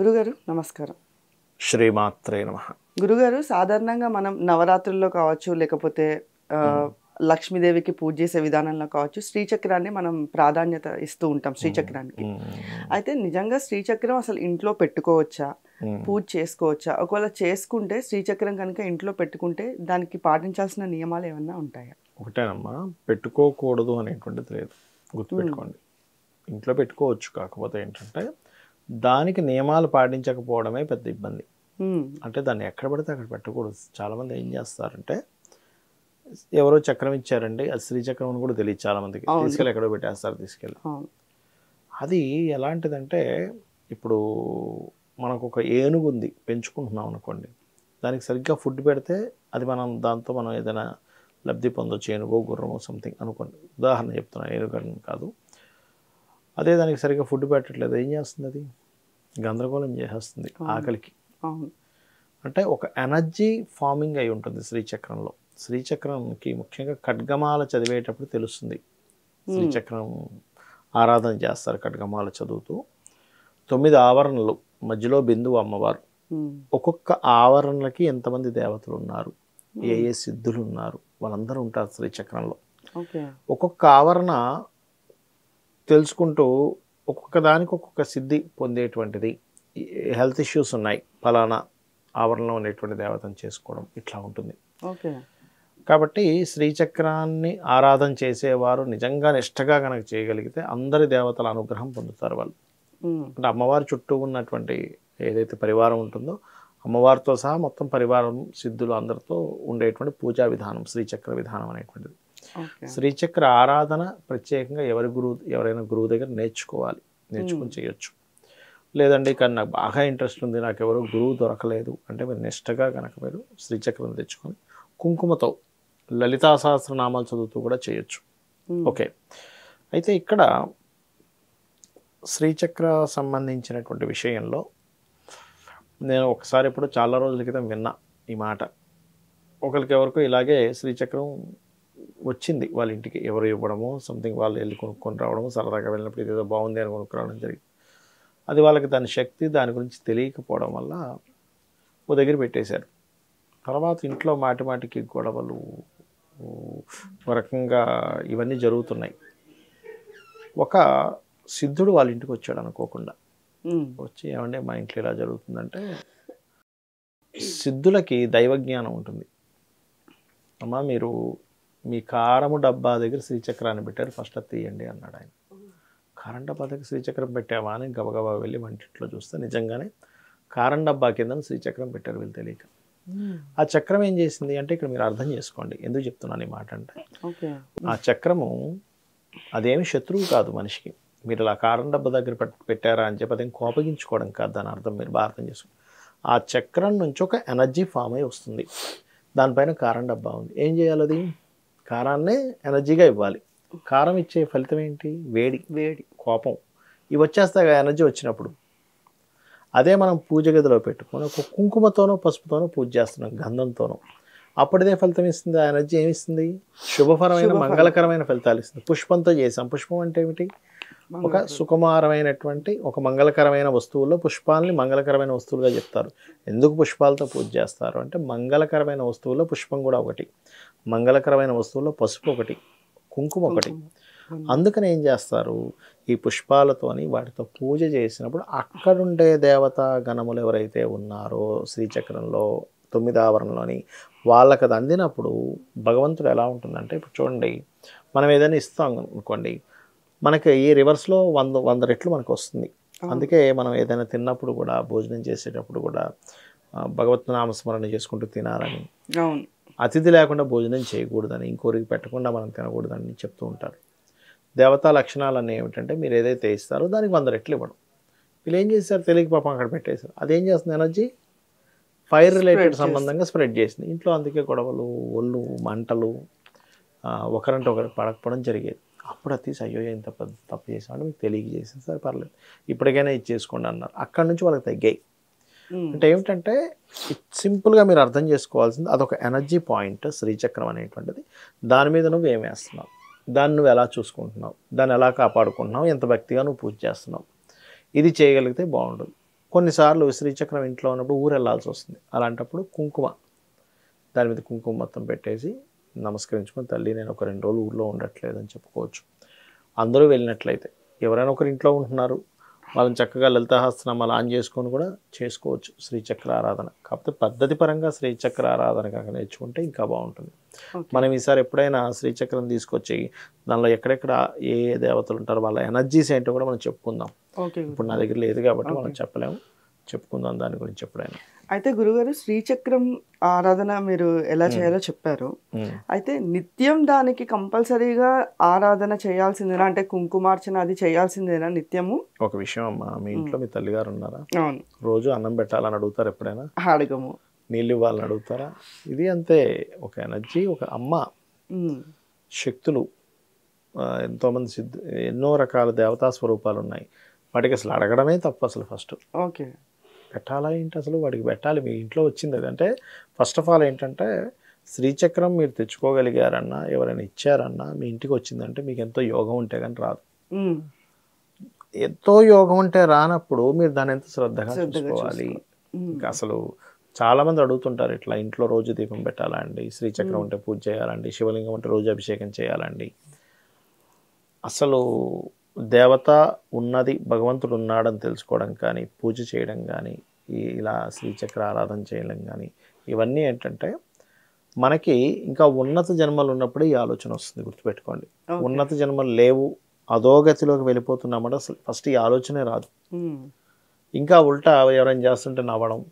గురుగారు నమస్కారం. శ్రీమాత్రే నమః. గురుగారు సాధారణంగా మనం నవరాత్రుల్లో కావచ్చు, లేకపోతే లక్ష్మీదేవికి పూజ చేసే విధానంలో కావచ్చు, శ్రీచక్రాన్ని మనం ప్రాధాన్యత ఇస్తూ ఉంటాం శ్రీచక్రానికి. అయితే నిజంగా శ్రీచక్రం అసలు ఇంట్లో పెట్టుకోవచ్చా? పూజ చేసుకోవచ్చా? ఒకవేళ చేసుకుంటే శ్రీచక్రం కనుక ఇంట్లో పెట్టుకుంటే దానికి పాటించాల్సిన నియమాలు ఏమన్నా ఉంటాయా? ఒకటేనమ్మా, పెట్టుకోకూడదు అనేటువంటిది లేదు, గుర్తుపెట్టుకోండి. ఇంట్లో పెట్టుకోవచ్చు, కాకపోతే ఏంటంటే దానికి నియమాలు పాటించకపోవడమే పెద్ద ఇబ్బంది. అంటే దాన్ని ఎక్కడ పడితే అక్కడ పెట్టకూడదు. చాలామంది ఏం చేస్తారంటే, ఎవరో చక్రం ఇచ్చారండి, అది శ్రీచక్రం అని కూడా తెలియదు చాలామందికి, తీసుకెళ్ళి ఎక్కడో పెట్టేస్తారు తీసుకెళ్ళి. అది ఎలాంటిదంటే, ఇప్పుడు మనకు ఒక ఏనుగు ఉంది, పెంచుకుంటున్నాం అనుకోండి, దానికి సరిగ్గా ఫుడ్ పెడితే అది దాంతో మనం ఏదైనా లబ్ధి పొందొచ్చు. ఏనుగో గుర్రమో సంథింగ్ అనుకోండి, ఉదాహరణ చెప్తున్నాను, ఏనుగు కాదు. అదే దానికి సరిగ్గా ఫుడ్ పెట్టట్లేదు, ఏం చేస్తుంది? అది గందరగోళం చేసేస్తుంది ఆకలికి. అంటే ఒక ఎనర్జీ ఫార్మింగ్ అయి ఉంటుంది శ్రీచక్రంలో. శ్రీచక్రంకి ముఖ్యంగా ఖడ్గమాల చదివేటప్పుడు తెలుస్తుంది. శ్రీచక్రం ఆరాధన చేస్తారు ఖడ్గమాల చదువుతూ. 9 ఆవరణలు, మధ్యలో బిందువు అమ్మవారు. ఒక్కొక్క ఆవరణలకి ఎంతమంది దేవతలు ఉన్నారు, ఏ ఏ సిద్ధులు ఉన్నారు, వాళ్ళందరూ ఉంటారు శ్రీచక్రంలో. ఒక్కొక్క ఆవరణ తెలుసుకుంటూ ఒక్కొక్క దానికి ఒక్కొక్క సిద్ధి పొందేటువంటిది. హెల్త్ ఇష్యూస్ ఉన్నాయి, ఫలానా ఆవరణలో ఉండేటువంటి దేవతను చేసుకోవడం, ఇట్లా ఉంటుంది. కాబట్టి శ్రీచక్రాన్ని ఆరాధన చేసేవారు నిజంగా నిష్టగా కనుక చేయగలిగితే అందరి దేవతల అనుగ్రహం పొందుతారు వాళ్ళు. అంటే అమ్మవారి చుట్టూ ఉన్నటువంటి ఏదైతే పరివారం ఉంటుందో, అమ్మవారితో సహా మొత్తం పరివారం సిద్ధులు అందరితో ఉండేటువంటి పూజా విధానం శ్రీచక్ర విధానం అనేటువంటిది. శ్రీచక్ర ఆరాధన ప్రత్యేకంగా ఎవరైనా గురువు దగ్గర నేర్చుకుని చేయొచ్చు. లేదండి కానీ నాకు బాగా ఇంట్రెస్ట్ ఉంది, నాకు ఎవరో గురువు దొరకలేదు అంటే, మీరు నిష్టగా కనుక మీరు శ్రీచక్రం తెచ్చుకొని కుంకుమతో లలితా సహస్రనామాలు చదువుతూ కూడా చేయొచ్చు. ఓకే, అయితే ఇక్కడ శ్రీచక్ర సంబంధించినటువంటి విషయంలో నేను ఒకసారి ఇప్పుడు చాలా రోజుల క్రితం విన్నా ఈ మాట. ఒకరికి ఎవరికో ఇలాగే శ్రీచక్రం వచ్చింది వాళ్ళ ఇంటికి, ఎవరు ఇవ్వడము సంథింగ్, వాళ్ళు వెళ్ళి కొనుక్కొని రావడము, సరదాగా వెళ్ళినప్పుడు ఇదేదో బాగుంది అని కొనుక్కురావడం జరిగింది. అది వాళ్ళకి దాని శక్తి దాని గురించి తెలియకపోవడం వల్ల ఓ దగ్గర పెట్టేశారు. తర్వాత ఇంట్లో మాటి మాటికి గొడవలు, ఒక రకంగా ఇవన్నీ జరుగుతున్నాయి. ఒక సిద్ధుడు వాళ్ళ ఇంటికి వచ్చాడు అనుకోకుండా. వచ్చి, ఏమంటే మా ఇంట్లో ఇలా జరుగుతుందంటే, సిద్ధులకి దైవజ్ఞానం ఉంటుంది. అమ్మా, మీరు మీ కారము డబ్బా దగ్గర శ్రీచక్రాన్ని పెట్టారు, ఫస్ట్ అది తీయండి అన్నాడు ఆయన. కారం డబ్బా దగ్గర శ్రీచక్రం పెట్టావా అని గబగబా వెళ్ళి వంటింట్లో చూస్తే నిజంగానే కారం డబ్బా కింద శ్రీచక్రం పెట్టారు వీళ్ళు తెలియక. ఆ చక్రం ఏం చేసింది అంటే, ఇక్కడ మీరు అర్థం చేసుకోండి ఎందుకు చెప్తున్నాను ఈ మాట అంటే, ఆ చక్రము అదేమి శత్రువు కాదు మనిషికి. మీరు ఇలా కారం డబ్బా దగ్గర పెట్టారా అని చెప్పి అదేం కోపగించుకోవడం కాదు దాని అర్థం, మీరు బాగా అర్థం చేసుకోండి. ఆ చక్రం నుంచి ఒక ఎనర్జీ ఫామ్ అయి వస్తుంది, దానిపైన కారం డబ్బా ఉంది. ఏం చేయాలి? అది కారాన్నే ఎనర్జీగా ఇవ్వాలి. కారం ఇచ్చే ఫలితం ఏంటి? వేడి, కోపం, ఇవి వచ్చేస్తాయి ఎనర్జీ వచ్చినప్పుడు. అదే మనం పూజ గదిలో పెట్టుకొని ఒక కుంకుమతోనో పసుపుతోనో పూజ చేస్తున్నాం, గంధంతోనో, అప్పుడదే ఫలితం ఇస్తుంది. ఆ ఎనర్జీ ఏమిస్తుంది? శుభకరమైన మంగళకరమైన ఫలితాలు ఇస్తుంది. పుష్పంతో చేసాం. పుష్పం అంటే ఏమిటి? ఒక సుకుమారమైనటువంటి ఒక మంగళకరమైన వస్తువుల్లో పుష్పాలని మంగళకరమైన వస్తువులుగా చెప్తారు. ఎందుకు పుష్పాలతో పూజ చేస్తారు అంటే, మంగళకరమైన వస్తువుల్లో పుష్పం కూడా ఒకటి, మంగళకరమైన వస్తువుల్లో పసుపు ఒకటి, కుంకుమ ఒకటి. అందుకని ఏం చేస్తారు, ఈ పుష్పాలతోని వాటితో పూజ చేసినప్పుడు అక్కడుండే దేవతా గణములు ఎవరైతే ఉన్నారో శ్రీచక్రంలో 9 ఆవరణలోని వాళ్ళకి అది అందినప్పుడు భగవంతుడు ఎలా ఉంటుందంటే, ఇప్పుడు చూడండి, మనం ఏదైనా ఇస్తాం అనుకోండి, మనకి ఈ రివర్స్లో 100 రెట్లు మనకు వస్తుంది. అందుకే మనం ఏదైనా తిన్నప్పుడు కూడా, భోజనం చేసేటప్పుడు కూడా భగవత్ నామస్మరణ చేసుకుంటూ తినాలని, అతిథి లేకుండా భోజనం చేయకూడదని, ఇంకోరికి పెట్టకుండా మనం తినకూడదని చెప్తూ ఉంటారు. దేవతా లక్షణాలన్నీ ఏమిటంటే, మీరు ఏదైతే ఇస్తారో దానికి 100 రెట్లు ఇవ్వడం. వీళ్ళు ఏం చేశారు, తెలియక పాపం అక్కడ పెట్టేశారు. అదేం చేస్తుంది? ఎనర్జీ ఫైర్ రిలేటెడ్ సంబంధంగా స్ప్రెడ్ చేసింది ఇంట్లో. అందుకే గొడవలు, ఒళ్ళు మంటలు, ఒకరంటే ఒకరికి పడకపోవడం జరిగేది. అప్పుడు అది తీసి, అయ్యో ఎంత పెద్ద తప్పు చేసామంటే మీకు తెలియజేసింది, సరే పర్లేదు ఇప్పటికైనా ఇది చేసుకోండి అన్నారు. అక్కడి నుంచి వాళ్ళకి తగ్గాయి. అంటే ఏమిటంటే, సింపుల్గా మీరు అర్థం చేసుకోవాల్సింది, అదొక ఎనర్జీ పాయింట్ శ్రీచక్రం అనేటువంటిది. దాని మీద నువ్వు ఏం వేస్తున్నావు, దాన్ని నువ్వు ఎలా చూసుకుంటున్నావు, దాన్ని ఎలా కాపాడుకుంటున్నావు, ఎంత భక్తిగా నువ్వు పూజ చేస్తున్నావు, ఇది చేయగలిగితే బాగుంటుంది. కొన్నిసార్లు శ్రీచక్రం ఇంట్లో ఉన్నప్పుడు ఊరు వెళ్ళాల్సి వస్తుంది. అలాంటప్పుడు కుంకుమ, దాని మీద కుంకుమ మొత్తం పెట్టేసి నమస్కరించుకొని, తల్లి నేను ఒక 2 రోజులు ఊళ్ళో ఉండట్లేదని చెప్పుకోవచ్చు. అందరూ వెళ్ళినట్లయితే, ఎవరైనా ఒకరు ఇంట్లో ఉంటున్నారు, వాళ్ళని చక్కగా లలితాసహస్రనామాలు ఆన్ చేసుకొని కూడా చేసుకోవచ్చు శ్రీచక్ర ఆరాధన. కాకపోతే పద్ధతి పరంగా శ్రీచక్ర ఆరాధన కనుక నేర్చుకుంటే ఇంకా బాగుంటుంది. మనం ఈసారి ఎప్పుడైనా శ్రీచక్రం తీసుకొచ్చి దానిలో ఎక్కడెక్కడ ఏ దేవతలు ఉంటారో వాళ్ళ ఎనర్జీస్ ఏంటో కూడా మనం చెప్పుకుందాం. ఇప్పుడు నా దగ్గర లేదు కాబట్టి మనం చెప్పలేము, చెప్పుకుందాం దాని గురించి ఎప్పుడైనా. అయితే గురుగారు, శ్రీచక్రం ఆరాధన మీరు ఎలా చేయాలో చెప్పారు. అయితే నిత్యం దానికి కంపల్సరీగా ఆరాధన చేయాల్సిందేనా? అంటే కుంకుమార్చన అది చేయాల్సిందేనా నిత్యము? ఒక విషయం అమ్మా, మీ ఇంట్లో మీ తల్లిగారు ఉన్నారా? అవును. రోజు అన్నం పెట్టాలని అడుగుతారు ఎప్పుడైనా? అడగము. నీళ్ళు ఇవ్వాలని అడుగుతారా? ఇది అంతే, ఒక ఎనర్జీ, ఒక అమ్మ శక్తులు. ఎంతోమంది ఎన్నో రకాల దేవతా స్వరూపాలు ఉన్నాయి. వాటికి అసలు అడగడమే తప్పు. అసలు ఫస్ట్ ఓకే పెట్టాలా ఏంటి? అసలు వాడికి పెట్టాలి. మీ ఇంట్లో వచ్చింది అది. అంటే ఫస్ట్ ఆఫ్ ఆల్ ఏంటంటే, శ్రీచక్రం మీరు తెచ్చుకోగలిగారన్నా, ఎవరైనా ఇచ్చారన్నా, మీ ఇంటికి వచ్చిందంటే మీకు ఎంతో యోగం ఉంటే కానీ రాదు. ఎంతో యోగం ఉంటే రానప్పుడు మీరు దాన్ని ఎంత శ్రద్ధగా చూసుకోవాలి. ఇంకా అసలు చాలామంది అడుగుతుంటారు, ఇట్లా ఇంట్లో రోజు దీపం పెట్టాలా అండి, శ్రీచక్రం ఉంటే పూజ చేయాలండి, శివలింగం ఉంటే రోజు అభిషేకం చేయాలండి. అసలు దేవత ఉన్నది, భగవంతుడు ఉన్నాడని తెలుసుకోవడం కానీ, పూజ చేయడం కానీ, ఇలా శ్రీచక్ర ఆరాధన చేయడం కానీ, ఇవన్నీ ఏంటంటే మనకి ఇంకా ఉన్నత జన్మలు ఉన్నప్పుడే ఈ ఆలోచన వస్తుంది. గుర్తుపెట్టుకోండి, ఉన్నత జన్మలు లేవు, అధోగతిలోకి వెళ్ళిపోతున్నామంటే అసలు ఫస్ట్ ఈ ఆలోచనే రాదు. ఇంకా ఉల్టా ఎవరైనా చేస్తుంటే నవ్వడం,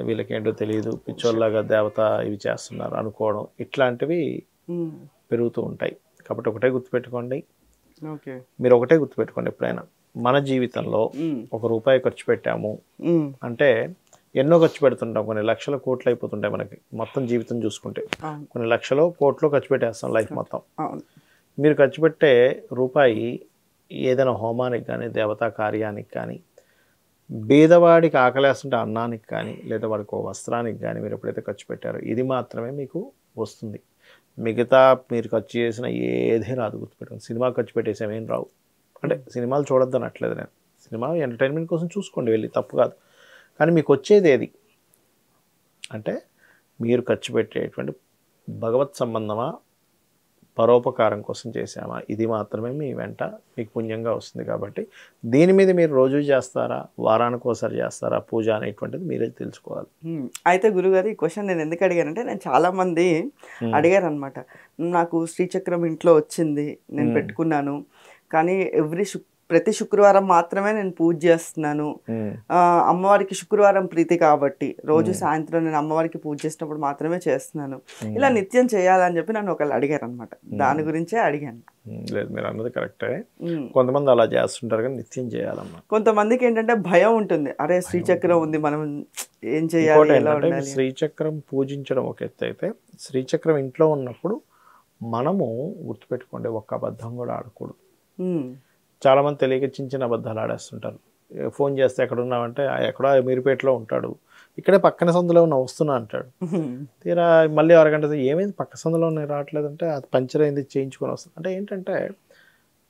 వీళ్ళకేంటో తెలియదు, పిచ్చోళ్ళలాగా దేవత ఇవి చేస్తున్నారు అనుకోవడం, ఇట్లాంటివి పెరుగుతూ ఉంటాయి. కాబట్టి ఒకటే గుర్తుపెట్టుకోండి, మీరు ఒకటే గుర్తుపెట్టుకోండి, ఎప్పుడైనా మన జీవితంలో ₹1 ఖర్చు పెట్టాము అంటే ఎన్నో ఖర్చు పెడుతుంటాం. కొన్ని లక్షల కోట్లు అయిపోతుంటాయి మనకి మొత్తం జీవితం చూసుకుంటే. కొన్ని లక్షలో కోట్లో ఖర్చు పెట్టేస్తాం లైఫ్ మొత్తం. మీరు ఖర్చు పెట్టే రూపాయి ఏదైనా హోమానికి కానీ, దేవతా కార్యానికి కానీ, బీదవాడికి ఆకలేస్తుంటే అన్నానికి కానీ, లేదా వాడికి ఒక వస్త్రానికి కానీ మీరు ఎప్పుడైతే ఖర్చు పెట్టారో ఇది మాత్రమే మీకు వస్తుంది. మిగతా మీరు ఖర్చు చేసిన ఏదీ రాదు. గుర్తుపెట్టుకోండి, సినిమా ఖర్చు పెట్టేసాం ఏం రావు. అంటే సినిమాలు చూడొద్దు అనట్లేదు నేను, సినిమా ఎంటర్టైన్మెంట్ కోసం చూసుకోండి వెళ్ళి, తప్పు కాదు. కానీ మీకు వచ్చేది ఏది అంటే, మీరు ఖర్చు పెట్టేటువంటి భగవత్ సంబంధమా, పరోపకారం కోసం చేసామా, ఇది మాత్రమే మీ వెంట మీకు పుణ్యంగా వస్తుంది. కాబట్టి దీని మీద మీరు రోజు చేస్తారా, వారానికి ఒకసారి చేస్తారా పూజ అనేటువంటిది మీరే తెలుసుకోవాలి. అయితే గురుగారు, ఈ క్వశ్చన్ నేను ఎందుకు అడిగానంటే, నేను చాలా మంది అడిగారు అనమాట. నాకు శ్రీచక్రం ఇంట్లో వచ్చింది, నేను పెట్టుకున్నాను, కానీ ప్రతి శుక్రవారం మాత్రమే నేను పూజ చేస్తున్నాను. అమ్మవారికి శుక్రవారం ప్రీతి కాబట్టి రోజు సాయంత్రం నేను అమ్మవారికి పూజ చేసినప్పుడు మాత్రమే చేస్తున్నాను. ఇలా నిత్యం చేయాలని చెప్పి నన్ను ఒకళ్ళు అడిగారు అనమాట. దాని గురించే అడిగాను. లేదు, మీరు అన్నది కరెక్టే. కొంతమంది అలా చేస్తుంటారు కానీ నిత్యం చేయాలమ్మా. కొంతమందికి ఏంటంటే భయం ఉంటుంది, అరే శ్రీచక్రం ఉంది, మనం ఏం చేయాలి. శ్రీచక్రం పూజించడం ఒక ఎత్తు అయితే, శ్రీచక్రం ఇంట్లో ఉన్నప్పుడు మనము గుర్తుపెట్టుకోండి, ఒక్క అబద్ధం కూడా ఆడకూడదు. చాలామంది తెలియక చిన్న అబద్ధాలు ఆడేస్తుంటారు. ఫోన్ చేస్తే ఎక్కడ ఉన్నామంటే, ఎక్కడో మీరుపేటలో ఉంటాడు, ఇక్కడే పక్కన సందులో వస్తున్నా అంటాడు. తీరా మళ్ళీ అరగంట ఏమైంది పక్క సందులో రావట్లేదంటే, అది పంచర్ అయింది చేయించుకొని వస్తుంది. అంటే ఏంటంటే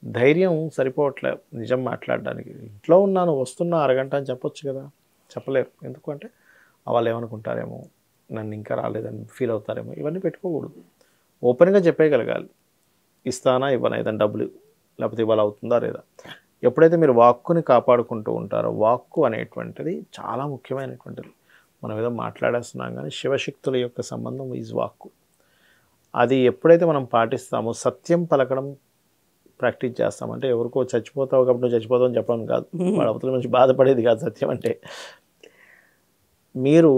ధైర్యం సరిపోవట్లేదు నిజం మాట్లాడడానికి. ఇంట్లో ఉన్నాను వస్తున్నా అరగంట అని చెప్పొచ్చు కదా, చెప్పలేరు. ఎందుకంటే వాళ్ళు ఏమనుకుంటారేమో, నన్ను ఇంకా రాలేదని ఫీల్ అవుతారేమో, ఇవన్నీ పెట్టుకోకూడదు. ఓపెన్గా చెప్పేయగలగాలి, ఇస్తానా ఇవ్వనా, ఏదైనా డబ్బులు లేకపోతే ఇవాళ అవుతుందా లేదా. ఎప్పుడైతే మీరు వాక్కుని కాపాడుకుంటూ ఉంటారో, వాక్కు అనేటువంటిది చాలా ముఖ్యమైనటువంటిది. మనం ఏదో మాట్లాడేస్తున్నాం కానీ శివశక్తుల యొక్క సంబంధం ఈజ్ వాక్కు. అది ఎప్పుడైతే మనం పాటిస్తామో, సత్యం పలకడం ప్రాక్టీస్ చేస్తామంటే, ఎవరికో చచ్చిపోతావు కాబట్టి నువ్వు చచ్చిపోతావు అని చెప్పడం కాదు, వాడు అవతల నుంచి బాధపడేది కాదు సత్యం అంటే. మీరు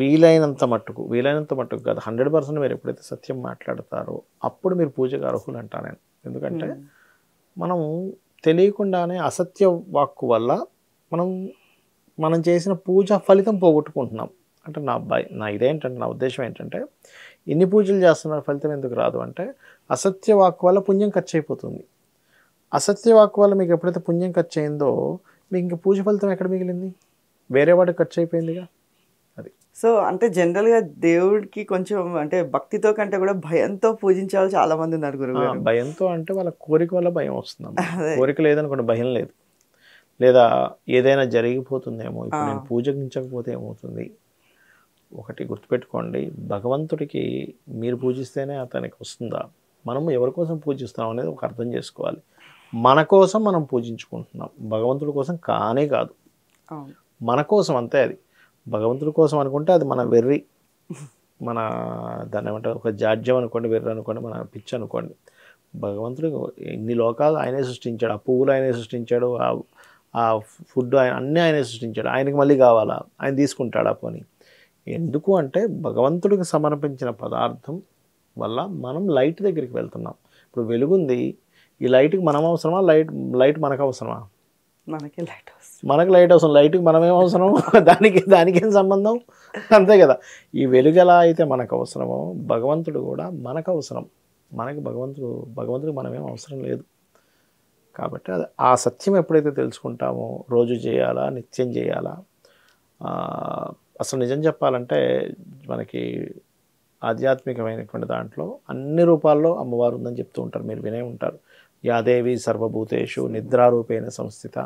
వీలైనంత మట్టుకు కాదు, 100% మీరు ఎప్పుడైతే సత్యం మాట్లాడతారో అప్పుడు మీరు పూజకు అర్హులు అంటా నేను. ఎందుకంటే మనం తెలియకుండానే అసత్య వాక్కు వల్ల మనం చేసిన పూజ ఫలితం పోగొట్టుకుంటున్నాం. అంటే నా ఉద్దేశం ఏంటంటే, ఇన్ని పూజలు చేస్తున్నారు ఫలితం ఎందుకు రాదు అంటే, అసత్య వాక్కు వల్ల పుణ్యం ఖర్చు అయిపోతుంది. అసత్య వాక్కు వల్ల మీకు ఎప్పుడైతే పుణ్యం ఖర్చు అయిందో, మీకు ఇంక పూజ ఫలితం ఎక్కడ మిగిలింది, వేరే వాడికి ఖర్చు అయిపోయిందిగా. అది సో అంటే జనరల్గా దేవుడికి కొంచెం అంటే భక్తితో కంటే కూడా భయంతో పూజించే వాళ్ళు చాలా మంది ఉన్నారు గురుగారు. భయంతో అంటే వాళ్ళ కోరిక వల్ల భయం వస్తుంది. కోరిక లేదనుకోండి, భయం లేదు. లేదా ఏదైనా జరిగిపోతుందేమో, ఇప్పుడు నేను పూజించకపోతే ఏమవుతుంది. ఒకటి గుర్తుపెట్టుకోండి, భగవంతుడికి మీరు పూజిస్తేనే అతనికి వస్తుందా, మనం ఎవరి కోసం పూజిస్తున్నాం అనేది ఒక అర్థం చేసుకోవాలి. మన కోసం మనం పూజించుకుంటున్నాం, భగవంతుడి కోసం కానే కాదు, మన కోసం అంతే. అది భగవంతుడి కోసం అనుకుంటే అది మన వెర్రి, మన దాన్ని ఏమంటారు, ఒక జాడ్యం అనుకోండి, వెర్రి అనుకోండి, మన పిచ్చి అనుకోండి. భగవంతుడు ఇన్ని లోకాలు ఆయనే సృష్టించాడు, ఆ పువ్వులు ఆయనే సృష్టించాడు, ఆ ఫుడ్ ఆయన అన్నీ ఆయనే సృష్టించాడు. ఆయనకి మళ్ళీ కావాలా, ఆయన తీసుకుంటాడు ఆ పని. ఎందుకు అంటే భగవంతుడికి సమర్పించిన పదార్థం వల్ల మనం లైట్ దగ్గరికి వెళ్తున్నాం. ఇప్పుడు వెలుగుంది, ఈ లైట్కి మనం అవసరమా, లైట్ మనకు అవసరమా? మనకి లైట్ అవసరం, లైట్కి మనమేం అవసరం, దానికేం సంబంధం, అంతే కదా. ఈ వెలుగు ఎలా అయితే మనకు అవసరమో భగవంతుడు కూడా మనకు అవసరం. మనకి భగవంతుడికి మనమేం అవసరం లేదు. కాబట్టి అది ఆ సత్యం ఎప్పుడైతే తెలుసుకుంటామో, రోజు చేయాలా, నిత్యం చేయాలా. అసలు నిజం చెప్పాలంటే మనకి ఆధ్యాత్మికమైనటువంటి దాంట్లో అన్ని రూపాల్లో అమ్మవారు ఉందని చెప్తూ ఉంటారు, మీరు వినే ఉంటారు. యాదేవి సర్వభూతేషు నిద్రారూపేణ సంస్థిత,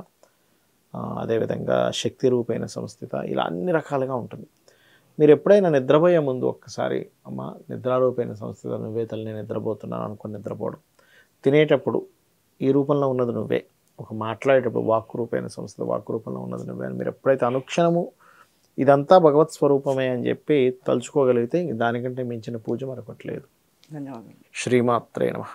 అదేవిధంగా శక్తి రూపేణ సంస్థిత, ఇలా అన్ని రకాలుగా ఉంటుంది. మీరు ఎప్పుడైనా నిద్రపోయే ముందు ఒక్కసారి అమ్మ నిద్రారూపేణ సంస్థిత నువ్వే తల్లి, నేను నిద్రపోతున్నాను అనుకుని నిద్రపోవడం. తినేటప్పుడు ఈ రూపంలో ఉన్నది నువ్వే, ఒక మాట్లాడేటప్పుడు వాక్కు రూపేణ సంస్థిత, వాక్కు రూపంలో ఉన్నది నువ్వే అని మీరు ఎప్పుడైతే అనుక్షణము ఇదంతా భగవత్ స్వరూపమే అని చెప్పి తలుచుకోగలిగితే దానికంటే మించిన పూజ మరొకటి లేదు. ధన్యవాదాలు. శ్రీమాత్రే నమః.